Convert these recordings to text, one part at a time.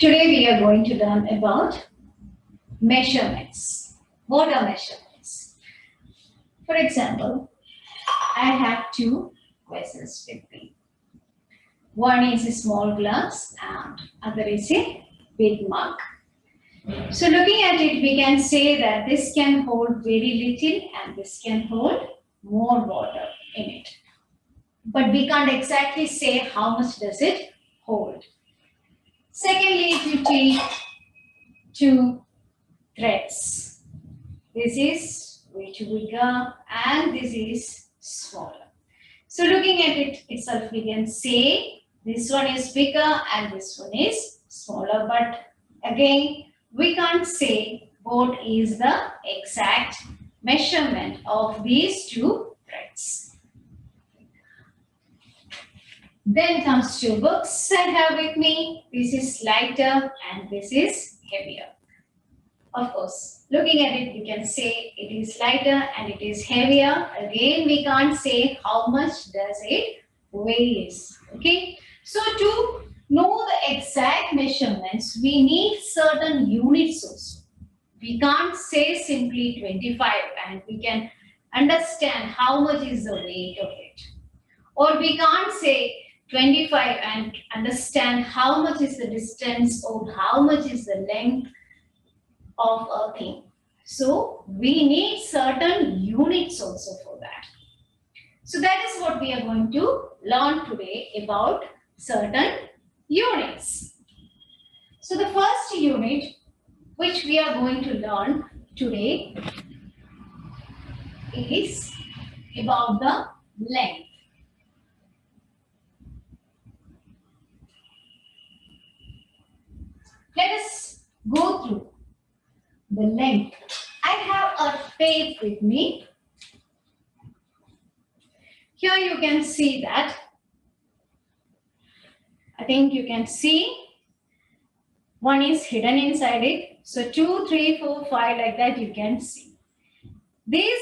Today we are going to learn about measurements. What are measurements? For example, I have two vessels with me. One is a small glass and other is a big mug. So looking at it, we can say that this can hold very little and this can hold more water in it. But we can't exactly say how much does it hold. Secondly, if you take two threads, this is way too bigger and this is smaller. So looking at it itself, we can say this one is bigger and this one is smaller. But again, we can't say what is the exact measurement of these two threads. Then comes two books I have with me. This is lighter and this is heavier. Of course, looking at it, we can say it is lighter and it is heavier. Again, we can't say how much does it weighs. Okay. So to know the exact measurements, we need certain units also. We can't say simply 25 and we can understand how much is the weight of it. Or we can't say 25 and understand how much is the distance or how much is the length of a thing. So we need certain units also for that. So that is what we are going to learn today about certain units. So the first unit which we are going to learn today is about the length. Let us go through the length. I have a tape with me. Here you can see that. I think you can see one is hidden inside it. So 2, 3, 4, 5 like that you can see. These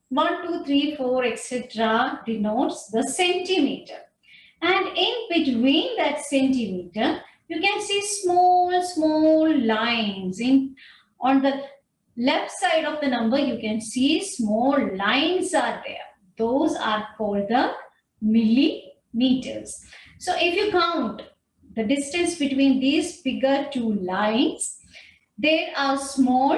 1, 2, 3, 4 etc. denotes the centimeter. And in between that centimeter, you can see small lines. On the left side of the number, you can see small lines are there. Those are called the millimeters. So if you count the distance between these bigger two lines, there are small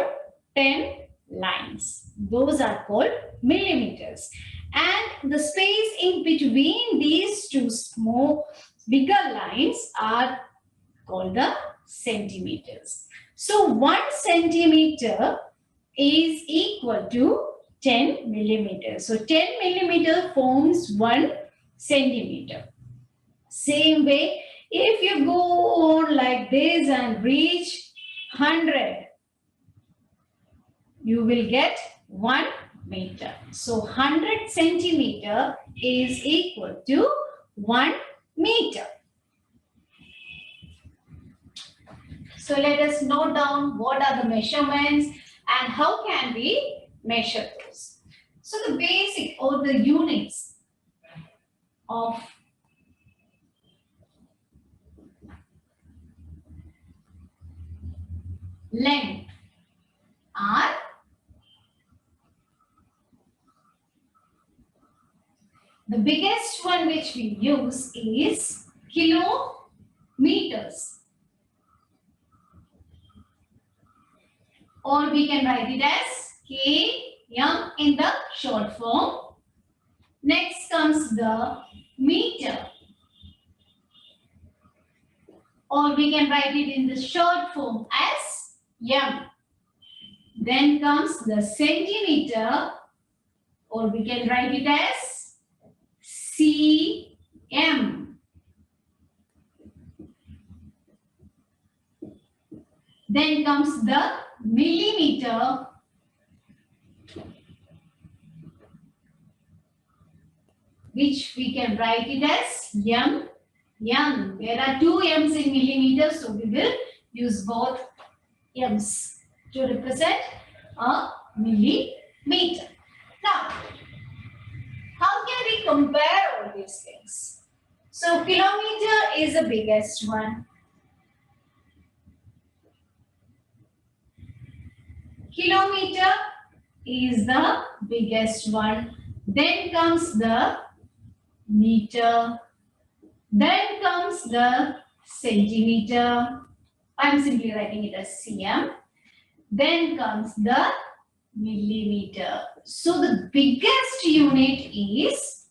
10 lines. Those are called millimeters. And the space in between these two small bigger lines are called the centimeters. So 1 centimeter is equal to 10 millimeters. So 10 millimeter forms 1 centimeter. Same way, if you go on like this and reach 100, you will get 1 meter. So 100 centimeter is equal to 1 meter. So let us note down what are the measurements and how can we measure those. So the basic or the units of length are the biggest one which we use is kilometers. Or we can write it as km in the short form. Next comes the meter. Or we can write it in the short form as m. Then comes the centimeter. Or we can write it as cm. Then comes the millimeter, which we can write it as m. There are two m's in millimeters, so we will use both m's to represent a millimeter. Now, how can we compare all these things? So, kilometer is the biggest one. Kilometer is the biggest one. Then comes the meter. Then comes the centimeter. I'm simply writing it as cm. Then comes the millimeter. So the biggest unit is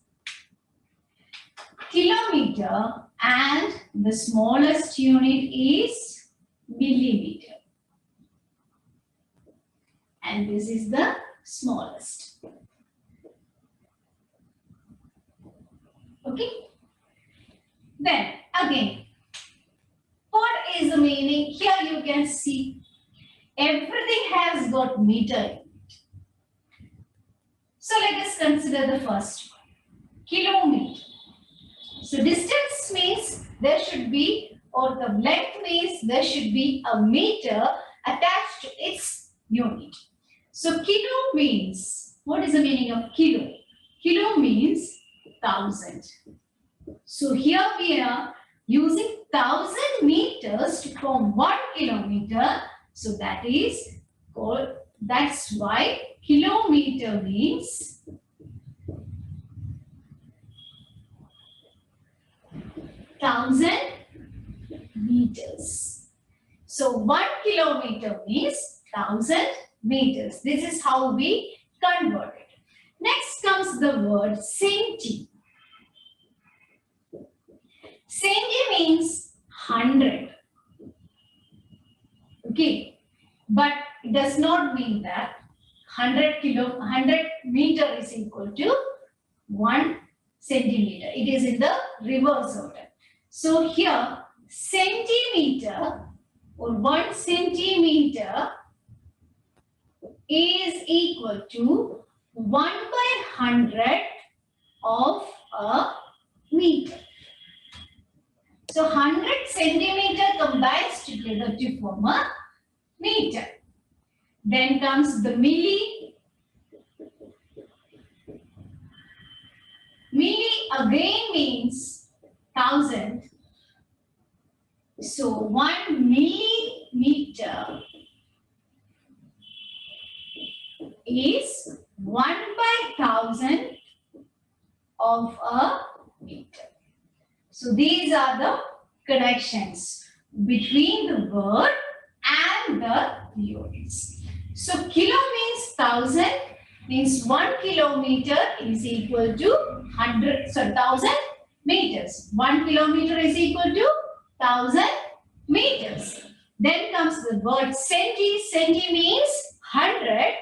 kilometer and the smallest unit is millimeter. And this is the smallest. Okay. Then again, what is the meaning? Here you can see everything has got meter in it. So let us consider the first one, kilometer. So distance means there should be, or the length means there should be a meter attached to its unit. So kilo means, what is the meaning of kilo? Kilo means 1,000. So here we are using 1,000 meters to form 1 kilometer. So that is called, that's why kilometer means 1,000 meters. So 1 kilometer means 1,000 meters. This is how we convert it. Next comes the word centi. Centi means 100. Okay, but it does not mean that 100 meter is equal to 1 centimeter. It is in the reverse order. So here centimeter or 1 centimeter is equal to 1 by 100 of a meter. So 100 centimeter combines together to form a meter. Then comes the milli. Milli again means 1,000. So 1 millimeter is 1 by 1,000 of a meter. So these are the connections between the word and the units. So kilo means 1,000, means 1 kilometer is equal to 1,000 meters. 1 kilometer is equal to 1,000 meters. Then comes the word centi. Centi means 100.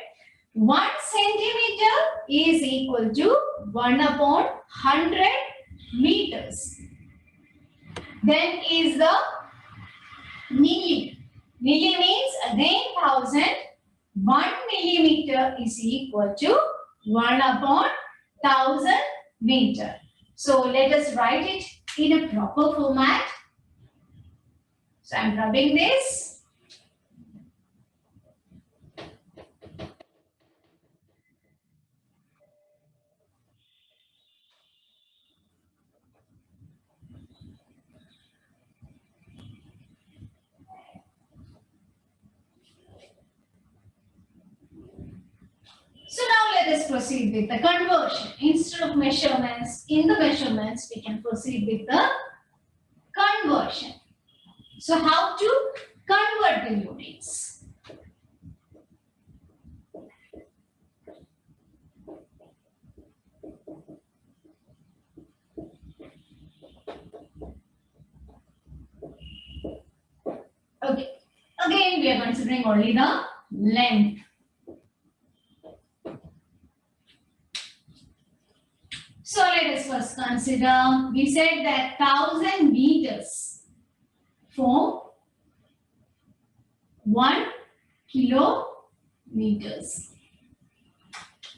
1 centimeter is equal to 1 upon 100 meters. Then is the milli. Milli means again 1,000. 1 millimeter is equal to 1 upon 1,000 meter. So let us write it in a proper format. So I am rubbing this. So now let us proceed with the conversion. Instead of measurements, in the measurements, we can proceed with the conversion. So how to convert the units? Okay, again we are considering only the length. So let us first consider, we said that 1,000 meters form 1 kilometers.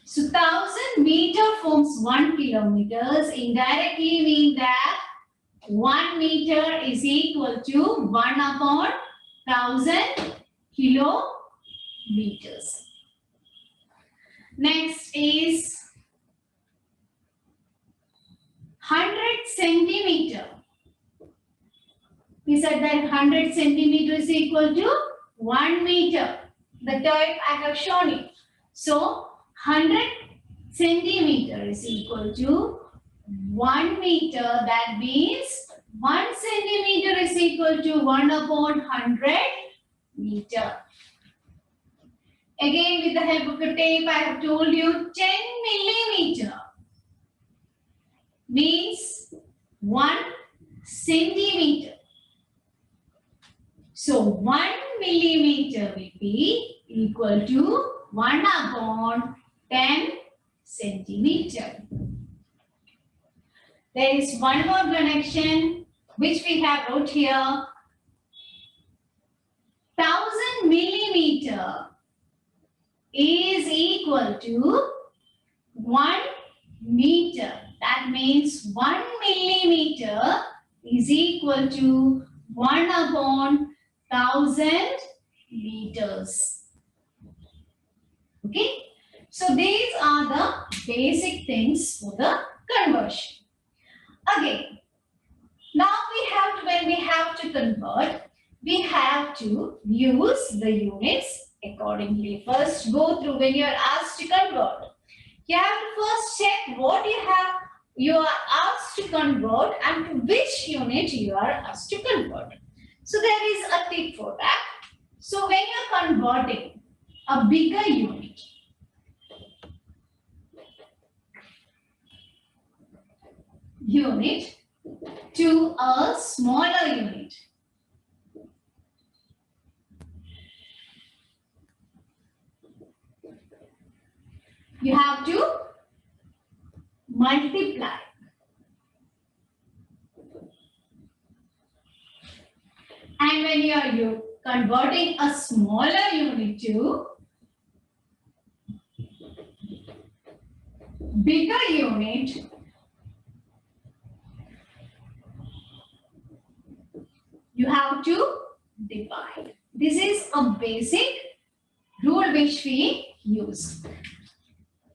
So 1,000 meter forms 1 kilometers. Indirectly mean that 1 meter is equal to 1 upon 1,000 kilometers. Next is 100 centimeter. We said that 100 centimeter is equal to 1 meter. the type I have shown you. So 100 centimeter is equal to 1 meter. That means 1 centimeter is equal to 1 upon 100 meter. Again, with the help of the tape, I have told you 10 millimeter means 1 centimeter. So 1 millimeter will be equal to 1 upon 10 centimeter. There is one more connection which we have wrote here. 1000 millimeter is equal to 1 meter. That means 1 millimeter is equal to 1 upon 1000 meters. Okay. So these are the basic things for the conversion. Again, now when we have to convert, we have to use the units accordingly. First, go through when you are asked to convert. You have to first check what you are asked to convert and to which unit you are asked to convert. So there is a tip for that. So when you are converting a bigger unit to a smaller unit, you have to multiply. And when you are converting a smaller unit to bigger unit, you have to divide. This is a basic rule which we use.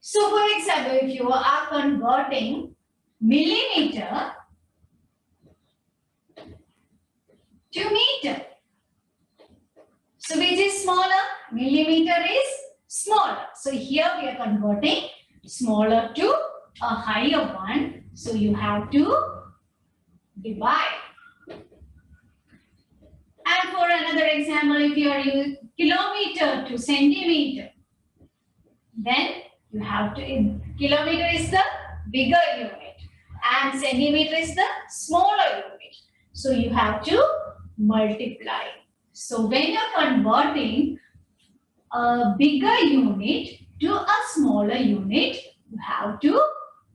So for example, if you are converting millimeter to meter, so which is smaller? Millimeter is smaller. So here we are converting smaller to a higher one. So you have to divide. And for another example, if you are using kilometer to centimeter, then you have to, kilometer is the bigger unit and centimeter is the smaller unit. So you have to multiply. So when you are converting a bigger unit to a smaller unit, you have to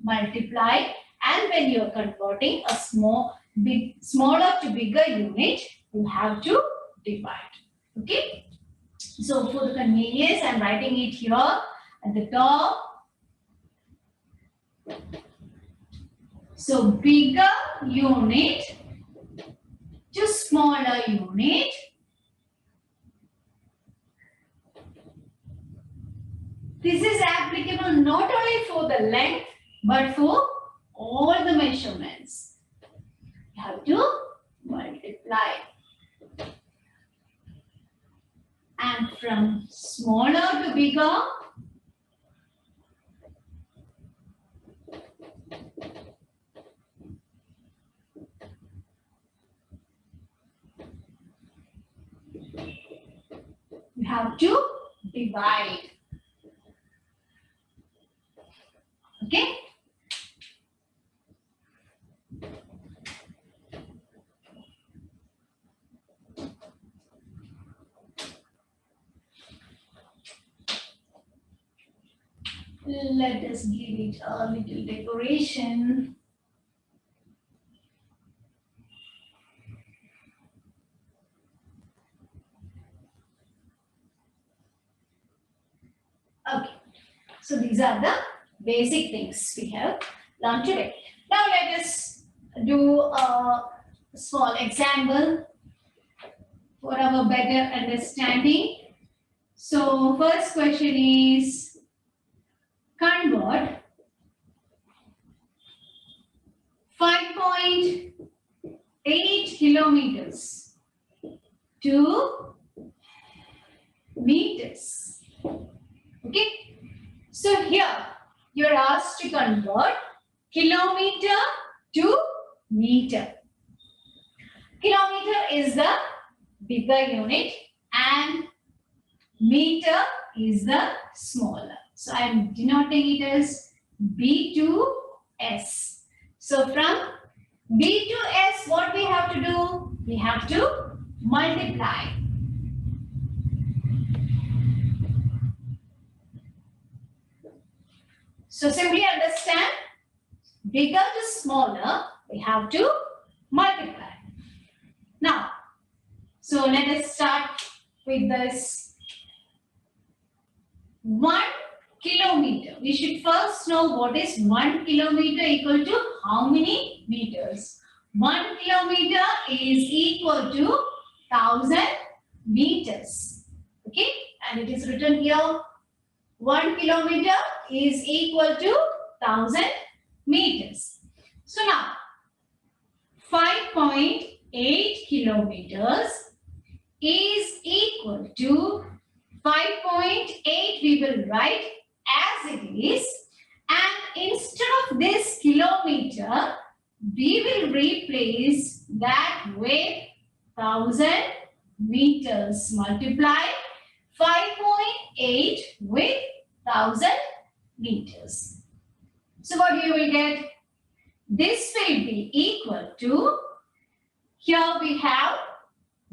multiply. And when you are converting a smaller to bigger unit, you have to divide. Okay. So for the convenience, I am writing it here at the top. So bigger unit to smaller unit. This is applicable not only for the length but for all the measurements. You have to multiply. And from smaller to bigger, you have to divide. Okay? Let us give it a little decoration. Okay, so these are the basic things we have learned today. Now let us do a small example for our better understanding. So first question is, convert 5.8 kilometers to meters. Okay. So here you're asked to convert kilometer to meter. Kilometer is the bigger unit and meter is the smaller. So I am denoting it as B to S. So from B to S, what we have to do? We have to multiply. So simply understand, bigger to smaller, we have to multiply. Now, so let us start with this 1 kilometer. We should first know what is 1 kilometer equal to how many meters. 1 kilometer is equal to 1000 meters. Okay, and it is written here 1 kilometer is equal to 1000 meters. So now 5.8 kilometers is equal to 5.8 we will write as it is, and instead of this kilometer we will replace that with 1000 meters. Multiply 5.8 with 1000 meters. So what you will get? This will be equal to, here we have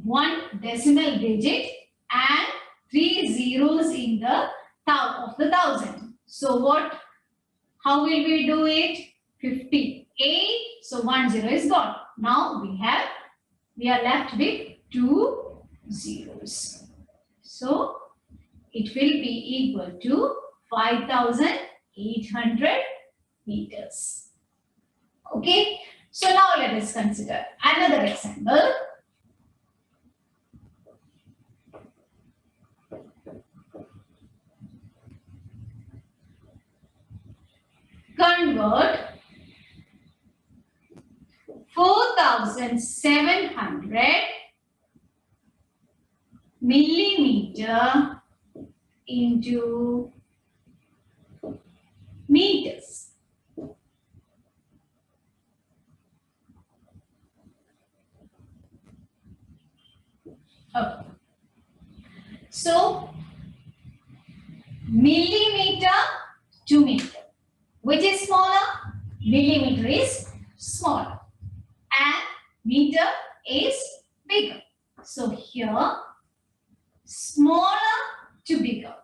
one decimal digit and 3 zeros in the of the 1000. So what? How will we do it? 58. So 1 0 is gone. Now we are left with 2 zeros. So it will be equal to 5800 meters. Okay. So now let us consider another example. Convert 4700 millimeter into meters. Okay. So millimeter to meter. Which is smaller? Millimeter is smaller and meter is bigger. So here smaller to bigger.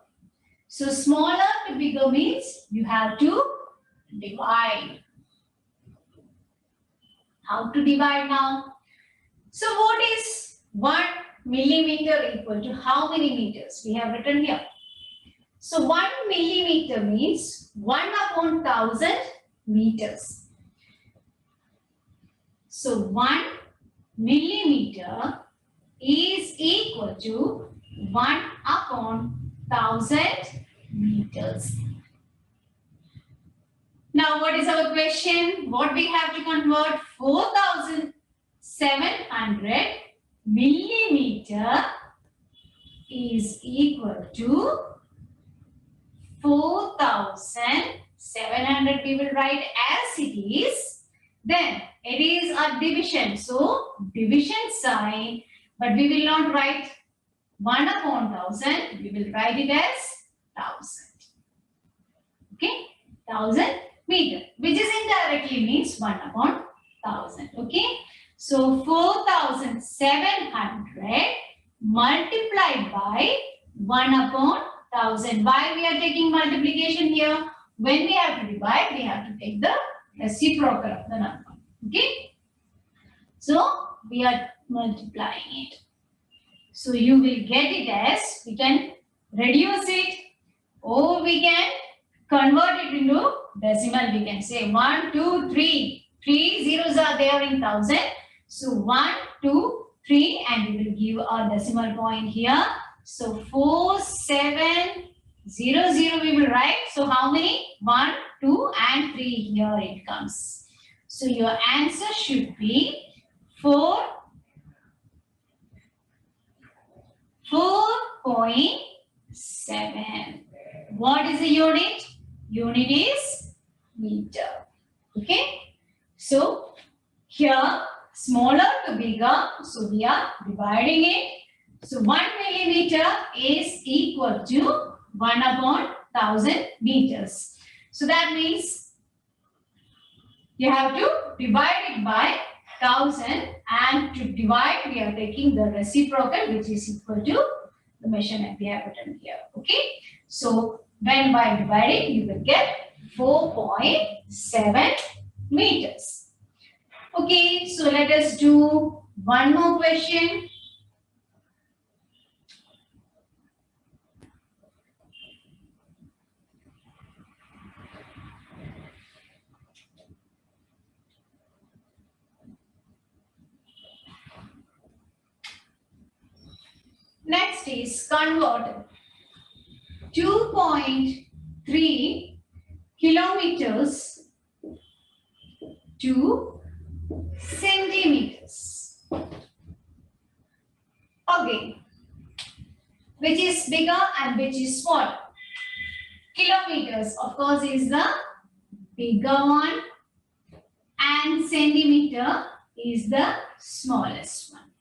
So smaller to bigger means you have to divide. How to divide now? So what is 1 millimeter equal to how many meters? We have written here. So 1 millimeter means 1 upon 1000 meters. So 1 millimeter is equal to 1 upon 1000 meters. Now what is our question? What we have to convert? 4700 millimeter is equal to 4700 we will write as it is. Then it is a division. So division sign, but we will not write 1 upon 1000. We will write it as 1000. Okay, 1000 meter, which is indirectly means 1 upon 1000. Okay, so 4700 multiplied by 1 upon 1000. Why we are taking multiplication here? When we have to divide, we have to take the reciprocal of the number. Okay. So we are multiplying it. So you will get it as, we can reduce it or we can convert it into decimal. We can say 1, 2, 3. 3 zeros are there in 1000. So 1, 2, 3 and we will give our decimal point here. So 4700 we will write. So how many? 1, 2 and 3 here it comes. So your answer should be 4.8 7. What is the unit? Unit is meter. Okay. So here smaller to bigger. So we are dividing it. So 1 millimeter is equal to 1/1000 meters. So that means you have to divide it by 1000, and to divide we are taking the reciprocal, which is equal to the measurement we have written here. Okay. So when by dividing you will get 4.7 meters. Okay. So let us do one more question. Next is convert 2.3 kilometers to centimeters. Okay, which is bigger and which is smaller? Kilometers, of course, is the bigger one, and centimeter is the smallest one.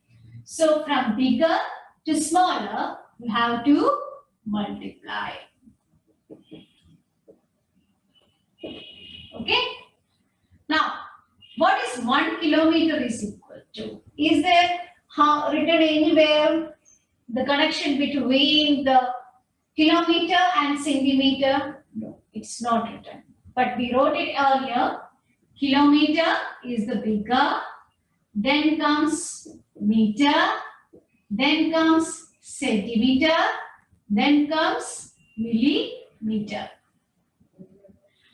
So from bigger to smaller, we have to multiply. Okay. Now, what is 1 kilometer is equal to? Is there written anywhere the connection between the kilometer and centimeter? No, it's not written. But we wrote it earlier. Kilometer is the bigger, then comes meter, then comes centimeter, then comes millimeter.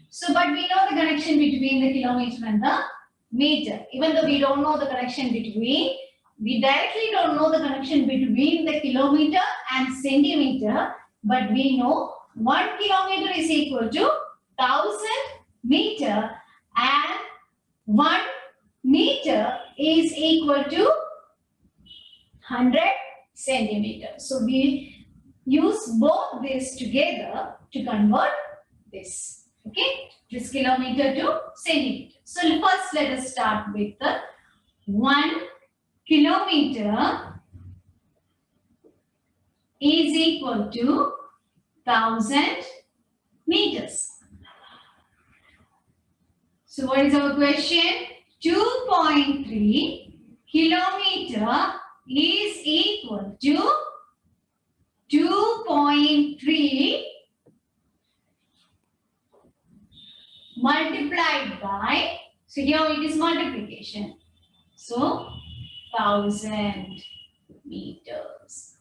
So, but we know the connection between the kilometer and the meter. Even though we don't know the connection between, we directly don't know the connection between the kilometer and centimeter, but we know 1 kilometer is equal to 1000 meter and 1 meter is equal to 100 centimeters. So we use both this together to convert this. Okay, this kilometer to centimeter. So first let us start with the 1 kilometer is equal to 1000 meters. So what is our question? 2.3 kilometer is equal to 2.3 multiplied by, so here it is multiplication. So 1000 meters.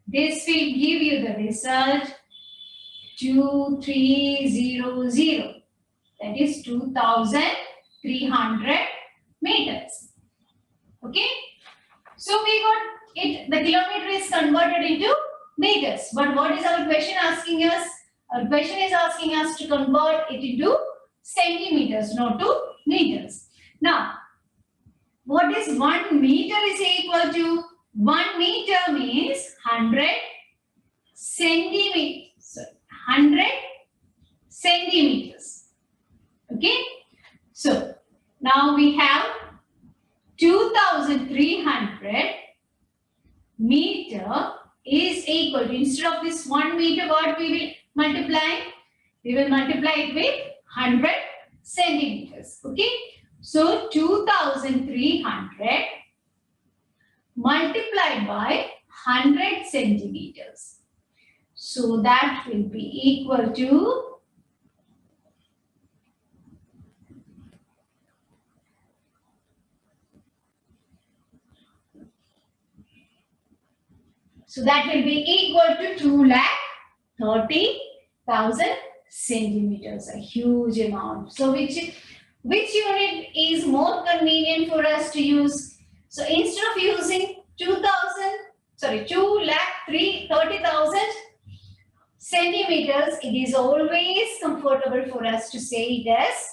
This will give you the result 2300. That is 2300 meters. Okay. So we got it, the kilometer is converted into meters. But what is our question asking us? Our question is asking us to convert it into centimeters, not to meters. Now, what is 1 meter is equal to? 1 meter means 100 centimeters. 100 centimeters. Okay. So, now we have 2300 meter is equal to, instead of this 1 meter, what we will multiply? We will multiply it with 100 centimeters. Okay. So 2300 multiplied by 100 centimeters. So that will be equal to 230,000 centimeters, a huge amount. So which unit is more convenient for us to use? So instead of using 230,000 centimeters, it is always comfortable for us to say it as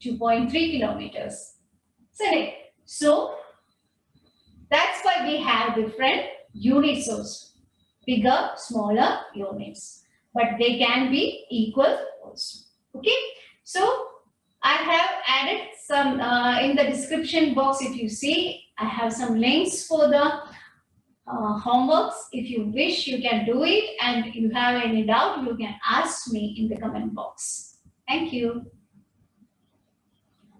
2.3 kilometers. So that's why we have different units also. bigger, smaller units, but they can be equal also. Okay, so I have added some in the description box. If you see, I have some links for the homeworks. If you wish, you can do it, and if you have any doubt, you can ask me in the comment box. Thank you.